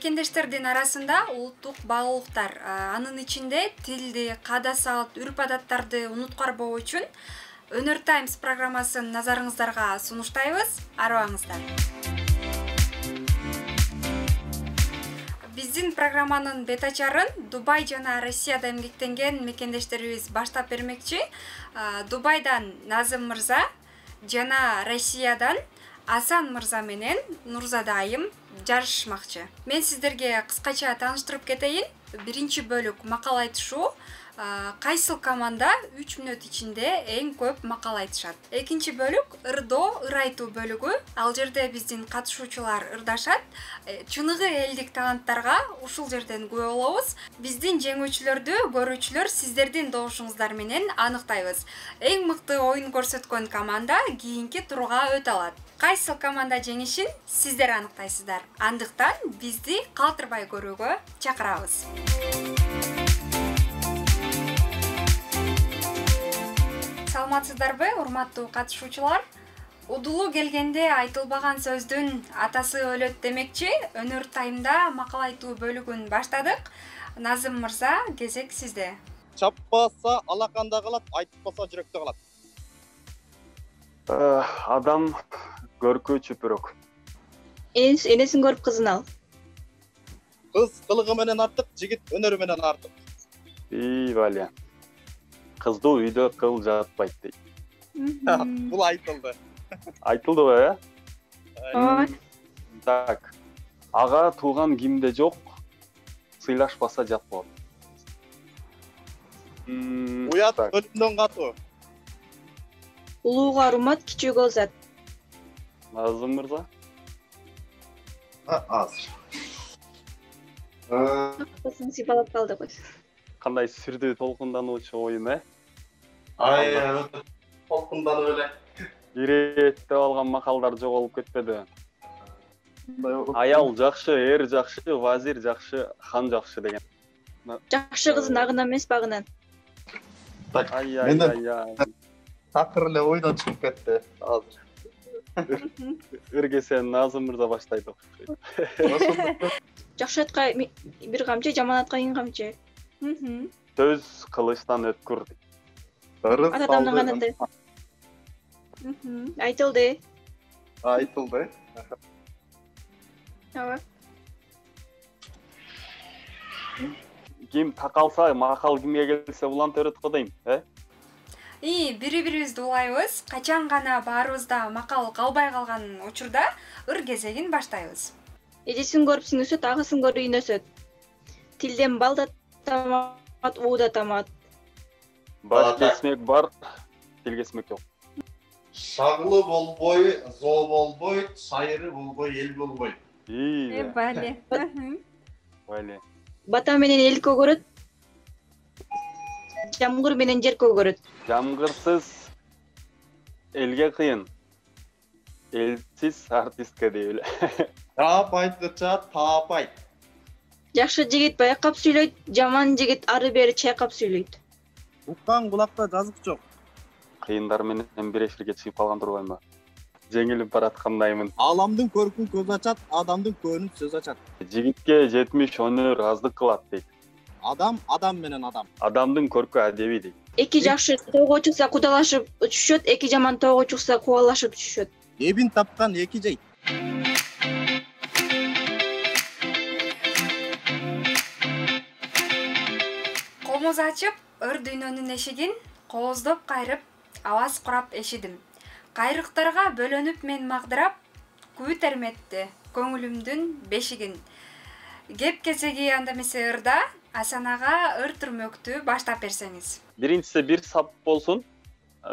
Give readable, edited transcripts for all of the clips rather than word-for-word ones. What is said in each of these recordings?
Мекендештердин арасында улуттук багуулуктар, анын ичинде тилди, каада салт, үрп адаттарды унуткарбоо үчүн Өнөр Таймс программасын назарыңыздарга сунуштайбыз. Арыбаңыздар. Биздин программанын бет ачарын Дубай жана Россияда эмгектенген мекендештерибиз баштап бермекчи. Дубайдан Назым мырза жана Россиядан Асан мырза менен Нурзада айым жарышмакчы. Мен сиздерге кыскача тааныштырып кетейин. Биринчи бөлүк макал айтышуу. Кайсыл команда 3 мүнөт ичинде эң көп макал айтышат. Экинчи бөлүк ырдоо, ыр айтуу бөлүгү. Ал жерде биздин катышуучулар ырдашат. Чыныгы элдик таланттарга ушул жерден күбө болобуз. Биздин жеңүүчүлөрдү көрүүчүлөр сиздердин добушуңуздар менен аныктайбыз. Эң мыкты оюн көрсөткөн команда кийинки турга өтө алат. Кайсыл команда жеңишин сиздер аныктайсыздар. Андыктан бизди калтырбай көрүүгө чакырабыз. Саламатсыздарбы, урматтуу катышуучулар? Удулу келгенде айтылбаган сөздүн атасы өлөт демекчи, Өнөр Таймда макал айтуу бөлүгүн баштадык. Назым мырза, кезек сизде. Чаппаса алаканда калат, айтпаса жүрөктө калат. Адам көркө чөпүрөк. Энесин көрүп кызын ал. Кыз кылыгы менен артык, жигит өнөрү менен артык. Бале. Кызды үйдө кыл жатпайт дейт. Бул айтылды. Айтылдыбы, Ой. Так. Ага тууган кимде жок, сыйлашпаса жат болот. Уят өлүмдөн катуу. Улууга урмат, кичүүгө ызат. Назым мырза? Азыр. Кызын сыйпалап калды го. Кандай сүрдүү толкундануучу оюн, Толкунданып эле. Иреттеп алган макалдар жоголуп кетпеди. Аял жакшы, эр жакшы, вазир жакшы, хан жакшы деген. Жакшы кыздын агынан эмес багынан. Ай. Такыр эле ойдон чыгып кетти азыр. Иргесен Назым мырза баштайт окшойт. Жакшы атка бир камчы, жаман атка эң камчы. Сөз кылычтан өткүр. Атамдын канаты. Айтылды. Айтылды. Ооба. Ким такалса, макал кимге келсе улант өрөт го дейм, Бири-бирибизди улайбыз. Качан гана баарыбызда макал калбай калган учурда ыр кезегин баштайбыз. Эжесин көрүп сиңөсөт, агысын көрүп үйнөсөт. Тилден бал да тамат, уу да тамат. Баш кесмек бар, тил кесмек жок. Шагылы болбой, зоо болбой, сайыры болбой, эл болбой. Бале. Бале. Бата менен эл көгөрөт. Жамгыр менен жер көгөрөт. Жамгырсыз элге кыйын. Элсиз артистке дейбил. Таапайт кыча, таапайт. Жакшы жигит байкап сүйлөйт, жаман жигит ары бери чайкап сүйлөйт. Уккан кулакта жазык жок. Кыйындар менен бир эфирге чыгып калган турбаймынбы? Жеңилип бараткандаймын. Аламдын көркүн көз ачат, адамдын көңүн сөз ачат. Жигитке 70 өнөр аздык кылат дейт. Адам менен адам. Адамдын көркү адеби дейт. Эки жакшы тоого чыкса кудалашып түшөт, эки жаман тоого чыкса кубалашып түшөт. Эбин тапкан эки жейт. Комуз ачып, ыр дүйнөнүн эшигин кооздоп кайрып, аваз курап эшидим. Кайрыктарга бөлөнүп мен магдырап, күү терметти көңүлүмдүн бешигин. Кеп кезеги анда эмесе ырда, Асан ага ыр түрмөктү баштап берсеңиз. Биринчиси бир сап болсун,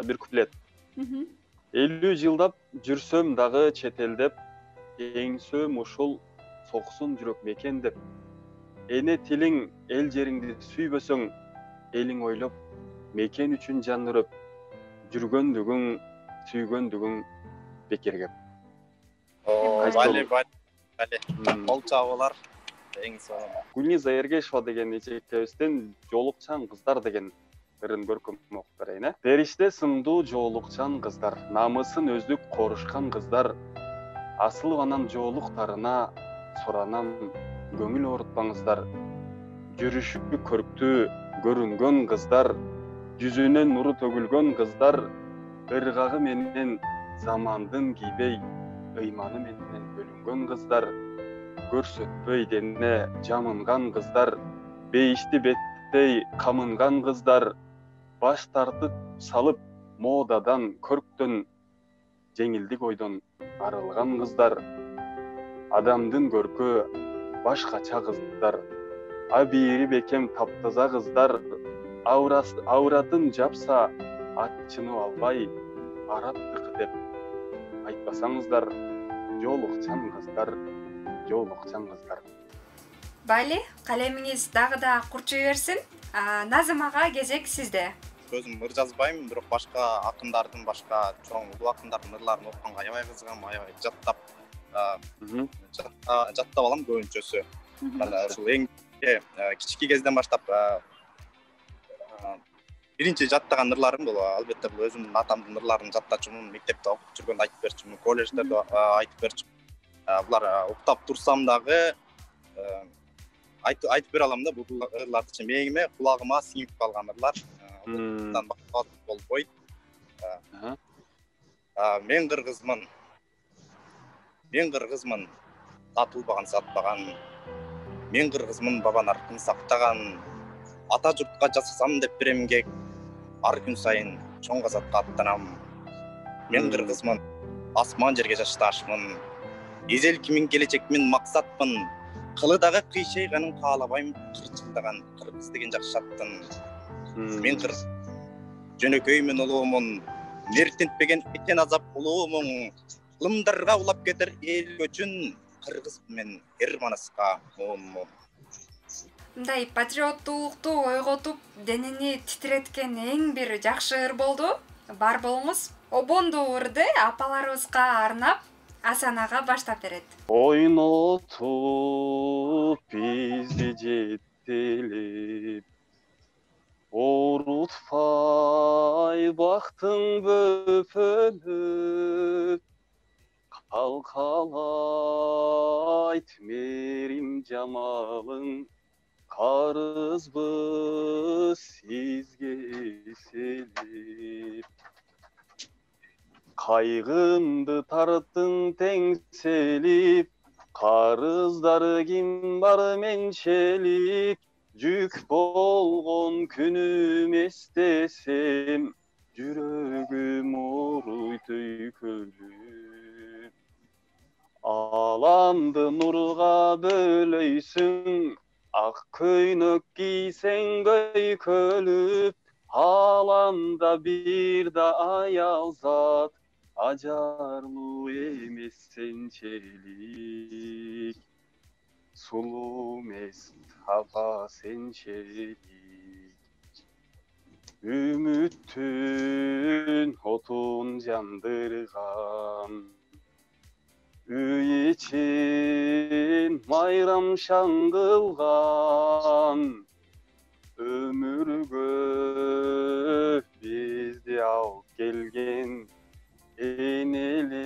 бир куплет. 50 жылдап жүрсөм дагы чет элдеп, эңсөөм ушул соксун жүрөк мекендеп. Эне тилиң эл жериңди сүйбөсөң, элиң ойлоп, мекен үчүн жан үрөп, жүргөндүгүң, сүйгөндүгүң бекер кеп. Бале. Ол чабалар эң сонун. Гүлниза Эргешова деген эжекебизден жолукчан кыздар деген ырын көркөм окуп берейин. Периште сыңдуу жоолукчан кыздар, намысын өздүк корушкан кыздар, асыл анан жоолуктарына соранам көңүл оорутпаңыздар. Жүрүшү көрктүү көрүнгөн кыздар, жүзүнөн нуру төгүлгөн кыздар, ыргагы менен замандын кийбей, ыйманы менен бөлүнгөн кыздар, көрсөтпөй дене жамынган кыздар, бейишти беттей камынган кыздар, баш тартып салып модадан, көрктөн, жеңилдик ойдон арылган кыздар, адамдын көркү башкача кыздар, абийири бекем таптаза кыздар, ауратын жапса ачынып албай, араттыкы деп айтпасаңыздар, жолукчан кыздар, жолукчан кыздар. Бали, калемиңиз дагы да курчуй берсин. Назым ага, кезек сизде. Өзүм ыр жазбайм, бирок башка акындардын, башка чоң улуу акындардын ырларын окуганга аябай кызыгам, аябай жаттап алам көбүнчөсү. Мына ушул эң кички кезден баштап биринчи жаттаган ырларым бул албетте бул өзүмдүн атамдын ырларын жаттачумун, мектепте окуп жүргөндө айтып берчүмүн, колледждерде айтып берчүмүн. Булар уктап турсам дагы айтып бере алам да, бул ырларды мээңиме, кулагыма сиңип калган ырлар. Андан башка болбойт. Мен кыргызмын, сатылбаган, сатпаган. Мен кыргызмын, баба наркын сактаган. Ата журтка жасасам деп бир эмгек, ар күн сайын чоң казатка аттанам. Мен кыргызмын, асман жерге жашташмын. Эзелкимин, келечекмин, максатмын. Кылыдагы кыйшайганын каалабайм, кырчылдаган кыргыз деген жакшаттын. Мен жөнөкөймүн, улуумун, мертентпеген экен азап улуумун. Кылымдарга улап кетер эл көчүн, кыргыз мен эр манаска моонмун. Мындай патриоттуулукту ойготуп, денени титиреткен эң бир жакшы ыр болду. Бар болуңуз. Обондуу ырды апаларыбызга арнап, Асан ага баштап берет. Ойнотуп бизди жеттелеп, орутпай бактың бөпөлөп, калкалайт мерим жамалың, карызбыз сизге селеп. Кайгымды тарттың теңселип, карыздары ким бар менчелип, жүк болгон күнүм эстесем, жүрөгүм ооруйт өйкөлүп. Аламды нурга бөлөйсүң, ак көйнөк кийсең көйкөлүп, аламда бир да аял зат, ажарлуу эмес сенчелик. Сулуу эмес апа сенчелик. Үмүттүн отун жандырган, үй ичин майрам шаңдылган, өмүргө бизди алып келген энелер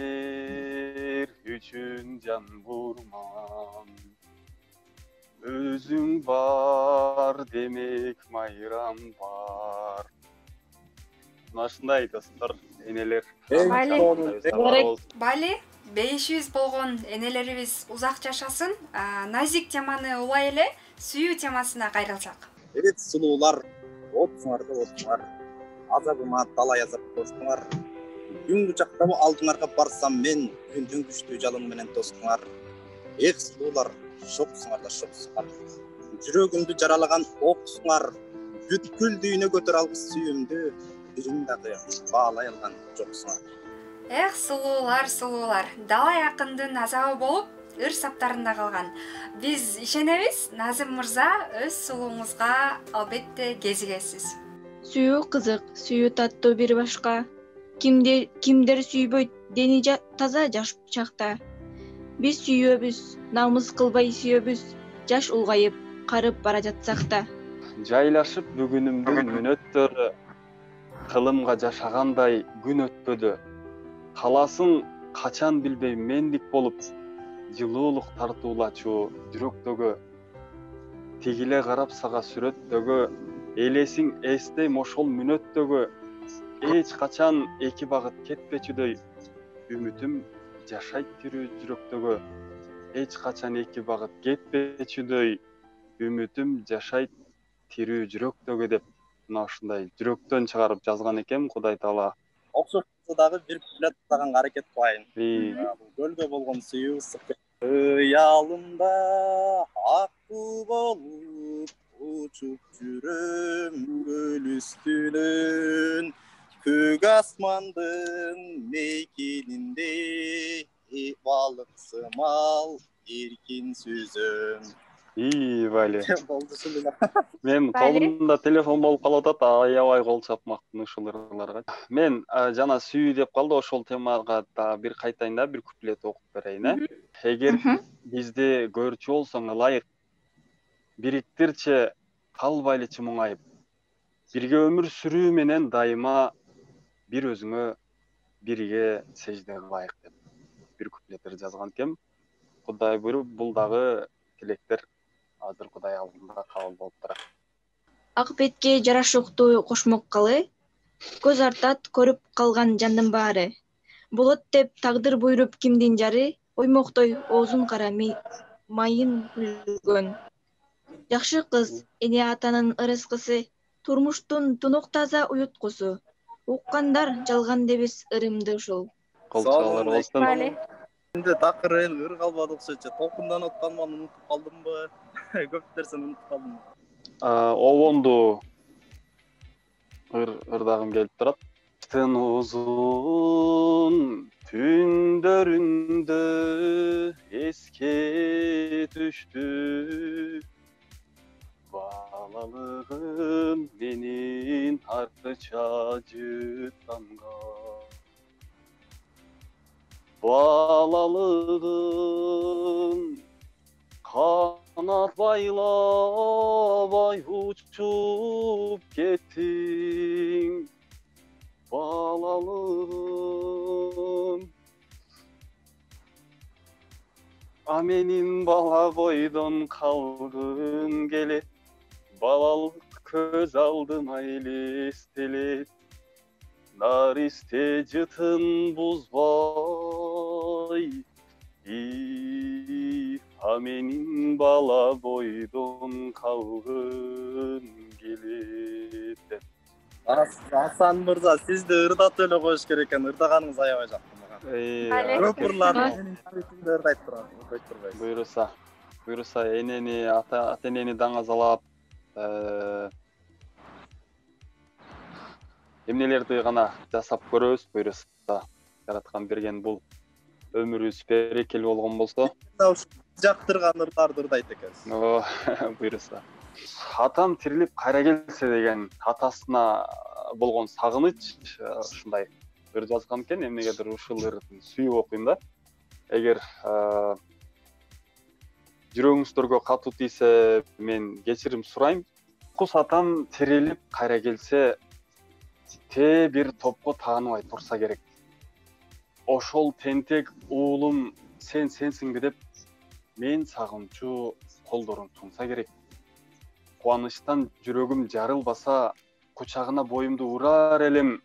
үчүн жан бурман. Өзүң бар демек майрам бар. Ушундай достор, энелер. Бали, бейишибиз болгон энелерибиз узак жашасын. Назик теманы улай эле сүйүү темасына кайрылсак. Evet, сулуулар, отсуңар. Азабыма талай азап костуңар. Күн кучактап алдыңарга барсам мен, күндүн күчтүү жалын менен тостуңар. Эх, сулуулар, шоксуңар да шоксуңар. Жүрөгүмдү жаралаган оксуңар. Бүткүл дүйнө көтөр алгыс сүйүмдү, бириң дагы баалай алган жоксуңар. Эх, сулуулар, далай акындын азабы болуп, ыр саптарында калган. Биз ишенебиз, Назым мырза өз сулууңузга албетте кезигесиз. Сүйүү кызык, сүйүү таттуу бир башка. Кимдер сүйбөйт, дени таза жаш чакта. Биз сүйөбүз, намыс кылбай сүйөбүз, жаш улгайып, карып бара жатсак да. Жайлашып бүгүнүмдүн мүнөттөрү, кылымга жашагандай күн өтпөдү. Каласын качан билбей мендик болуп, жылуулук тартуулачу жүрөктөгү тигиле карап сага сүрөттөгү элесиң эстейм ошол мүнөттөгү эч качан эки багыт кетпечүдөй үмүтүм жашайт тирүү жүрөктөгү эч качан эки багыт кетпечүдөй үмүтүм жашайт тирүү жүрөктөгү деп мына ушундай жүрөктөн чыгарып жазган экен Кудай Таала. Окшош дагы бир куплет жазганга аракет кылайын. Бул көлгө болгон сүйүүсү кыялымда акку болуп учуп жүрөм көл үстүнөн көк асмандын мейкининде балыксымал эркин сүзөм. Бали. Болду ушул. Мен колумда телефон болуп калып атат, аябай кол чапмактын ушул ырларга. Мен жана сүйүү деп калды, ошол темага да бир кайтайын да, бир куплет окуп берейин, Эгер бизди көрчү болсоң ылайык, бириктирче калбайлычы муңайып, бирге өмүр сүрүү менен дайыма бир өзүңө бирге сежде кылайык деп бир куплеттер жазган экен. Кудай буйруп, бул дагы тилектер азыр Кудай алдында кабыл болуп турат. Ак бетке жарашыктуу кошмок калы, көз артат көрүп калган жандын баары. Болот деп тагдыр буйруп кимдин жары, оймоктой оозун кара майын күлгөн. Жакшы кыз, эне атанын ырыскысы, турмуштун тунук таза уюткусу. Уккандар жалган дебиз ырымды ушул. Колчоолор болсун. Энд такыр ыр калбады окшойчу. Толкунданып атканмын, унутуп калдымбы? Көп нерсени унутуп калдым. Обонду ырдагым келип турат. Тын узун түндөрүндө эске түштү балалыгым менин артыча жыттанга. Балалыгым канат байлабай учуп кеттиң. Балалыгым а менин бала бойдон калгым келет. Балалык көз алдыма элестелет. Наристе жытын бузбай, а менин бала бойдон калгым келет. Асан мырза, сизди ырдатып эле коюш керек экен. Ырдаганыңыз аябай жакты мага. Көп ырлар менин ырдайт турат, көчтүрбөйсүз. Буйруса энени, ата-энени даңазалап, эмнелерди гана жасап көрөбүз, буйруса. Жараткан берген бул өмүрүбүз берекелүү болгон болсо. Жактырган ырларды ырдайт экенсиз. Буйруса. Атам тирилип кайра келсе деген атасына болгон сагыныч ушундай ыр жазган экен. Эмнегедир ушул ырдын сүйүп окуйм да. Эгер жүрөгүңүздөргө катуу тийсе, мен кечирим сурайм. Кус атам тирилип кайра келсе, те бир топко тааныбай турса керек. Ошол тентек уулум сенсиңби деп мен сагынчу колдорун сунса керек. Кубанычтан жүрөгүм жарылбаса, кучагына боюмду урар элем.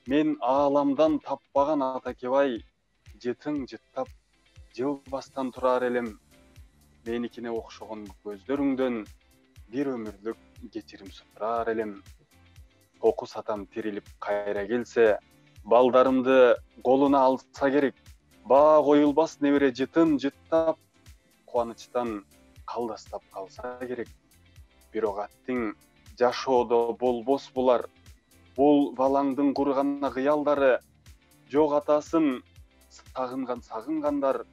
Мен ааламдан таппаган атакебай, жытың жыттап жылбастан турар элем. Меникине окшогон көздөрүңдөн бир өмүрлүк кечирим сурар элем. Кокус атам тирилип кайра келсе, балдарымды колуна алса керек. Баа коюлбас небере жытын жыттап, кубанычтан калдастап калса керек. Бирок аттың жашоодо болбос булар. Бул балаңдын кургана кыялдары, жок атасын сагынгандар.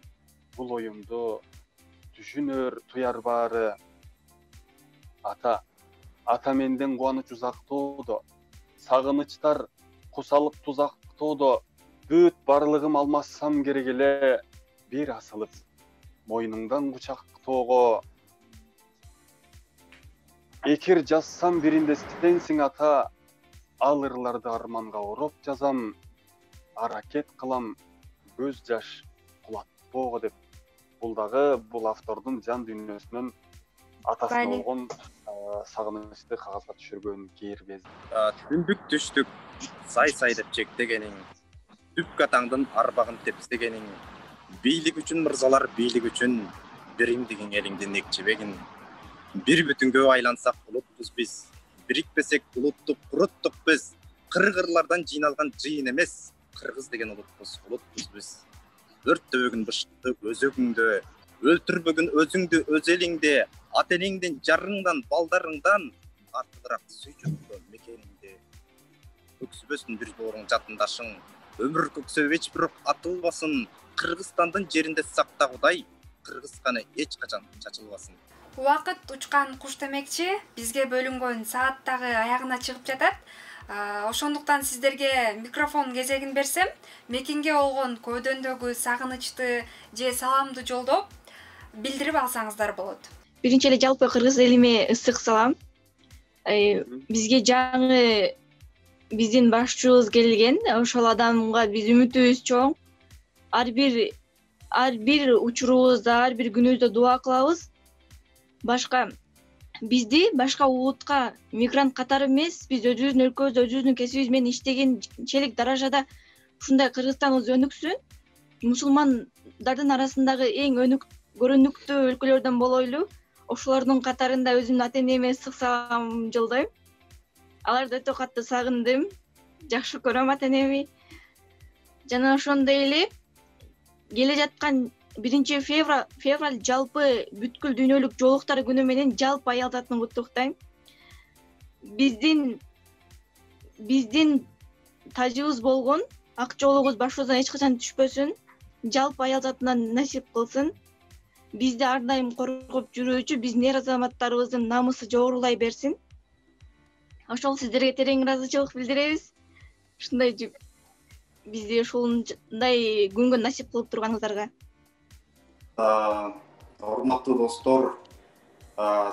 Бул оюмду түшүнөр туяр баары. Ата менден кубаныч узактоодо, сагынычтар кусалып тузактоодо, бүт барлыгым алмассам керек эле, бир асылып мойнуңдан кучактоого. Экир жазсам биринде сенсиң ата, ал ырларды арманга ороп жазам, аракет кылам көз жаш кулатпоого деп бул дагы бул автордун жан дүйнөсүнөн атасына болгон сагынычты кагазга түшүргөн кээрбез. Түндүк түштүк сай деп чектегениң, түпкө атаңдын арбагын тепстегениң, бийлик үчүн мырзалар бийлик үчүн биримдигиң элиңди некчебегин. Бир бүтүнгө айлансак улутпуз биз, бирикпесек улуттук куруттук биз. Кыргырлардан жыйналган жыйын эмес, кыргыз деген улутпуз биз. Өрттөбөгүн бышыкты өзөгүңдө, өлтүрбөгүн өзүңдү өз элиңде, ата энеңден, жарыңдан, балдарыңдан артыгыраак сүйчүктө мекениңде. Көксүбөсүн бир дооруң жатындашың, өмүр көксөп эч бирок атылбасын, Кыргызстандын жеринде сакта Кудай, кыргыз каны эч качан чачылбасын. Убакыт учкан куш демекчи, бизге бөлүнгөн саат дагы аягына чыгып жатат. Ошондуктан сиздерге микрофон кезегин берсем, мекенге болгон көөдөндөгү сагынычты же саламды жолдоп билдирип алсаңыздар болот. Биринчи эле жалпы кыргыз элиме ысык салам. Бизге жаңы биздин башчыбыз келген, ошол адамга биз үмүтүбүз чоң. Ар бир учурубузда, ар бир күнүбүздө дуа кылабыз. Бизди башка улутка мигрант катары эмес, биз өзүбүздүн өлкөбүздө өзүбүздүн кесибибиз менен иштегенчелик даражада ушундай Кыргызстаныбыз өнүксүн. Мусулмандардын арасындагы эң көрөнүктүү өлкөлөрдөн болойлу. Ошолордун катарында өзүмдүн ата энеме ысык салам жолдойм. Аларды өтө катты сагындым. Жакшы көрөм ата энеми. Жана ошондой эле келе жаткан 1-февраль жалпы бүткүл дүйнөлүк жоолуктар күнү менен жалпы аял затын куттуктайм. Биздин тажыбыз болгон ак жоолугубуз башыбыздан эч качан түшпөсүн. Жалпы аял затынан насип кылсын. Бизди ар дайым коргоп жүрүүчү биздин эр азаматтарыбыздын намысы жогорулай берсин. Ошол сиздерге терең ыраазычылык билдиребиз. Ушундай бизди ушундай күнгө насип кылып турганыңыздарга. Урматтуу достор,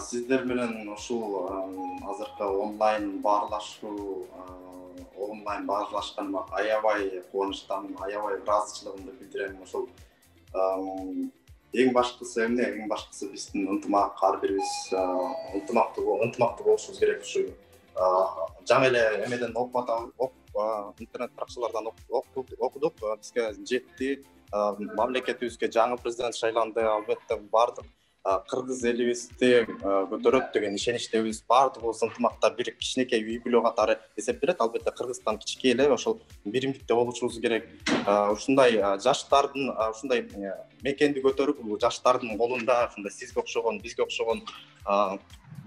сиздер менен ушул азыркы онлайн баарлашканыма аябай кубанычтамын, аябай ыраазычылыгымды билдирем. Ошол эң башкысы эмне? Эң башкысы биздин ынтымак, ар бирибиз ынтымактуу болушубуз керек. Ушу жаңы эле эмеден интернет баракчалардан окудук, бизге жетти. Мамлекетибизге жаңы президент шайланды. Албетте баардык кыргыз элибизди көтөрөт деген ишеничтебиз. Баардыгыбыз ынтымакта бир кичинекей үй бүлө катары эсептелет. Албетте Кыргызстан кичке эле, ошол биримдикте болушубуз керек. Ушундай жаштардын ушундай мекенди көтөрүп, жаштардын колунда, ушундай сизге окшогон, бизге окшогон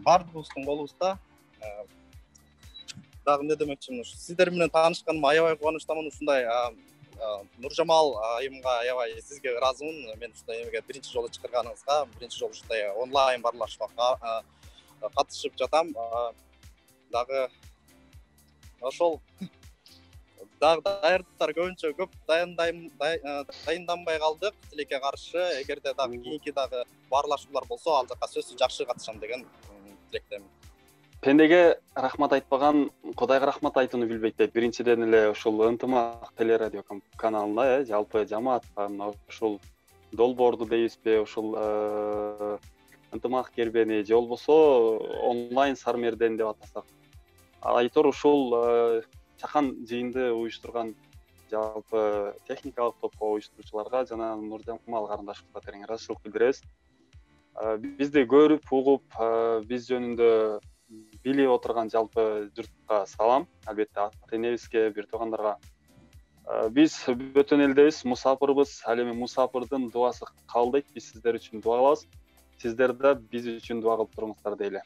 баардыгыбыздын колубузда. Дагы эмне демекчимин? Сиздер менен таанышканыма аябай кубанычтамын. Ушундай Нуржамал айымга аябай сизге ыраазымын. Мен ушундай эмеге биринчи жолу чакырганыңызга, биринчи жолу ушундай онлайн баарлашууга катышып жатам. Дагы ошол даярдыктар көбүнчө көп дайынданбай калдык тилекке каршы. Эгерде дагы кийинки дагы баарлашуулар болсо, ал жакка сөзсүз жакшы катышам деген тилектемин. Пендеге рахмат айтпаган Кудайга рахмат айтууну билбейт дейт. Биринчиден эле ушул ынтымак телерадио каналына, жалпы жамаатка, ушул долбоорду дейбизби, ушул ынтымак кербени же болбосо онлайн сармерден деп атасак. Айтор ушул чакан жыйынды уюштурган жалпы техникалык топко уюштуруучуларга жана Нуржамал карындашыбызга терең ыраазычылык билдиребиз. Бизди көрүп, угуп, биз жөнүндө билип отурган жалпы журтка салам. Албетте ата энебизге, бир туугандарга. Биз бөтөн элдебиз, мусапырбыз. Ал эми мусапырдын дуасы кабылдайт. Биз сиздер үчүн дуа кылабыз. Сиздер да биз үчүн дуа кылып туруңуздар дейли.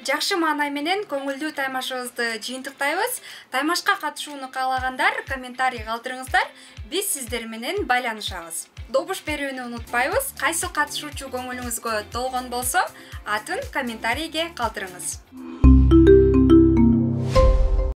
Жакшы маанай менен көңүлдүү таймашыбызды жыйынтыктайбыз. Таймашка катышууну каалагандар комментарий калтырыңыздар. Биз сиздер менен байланышабыз. Добуш берүүнү унутпайбыз. Кайсы катышуучу көңүлүңүзгө толгон болсо, атын комментарийге калтырыңыз.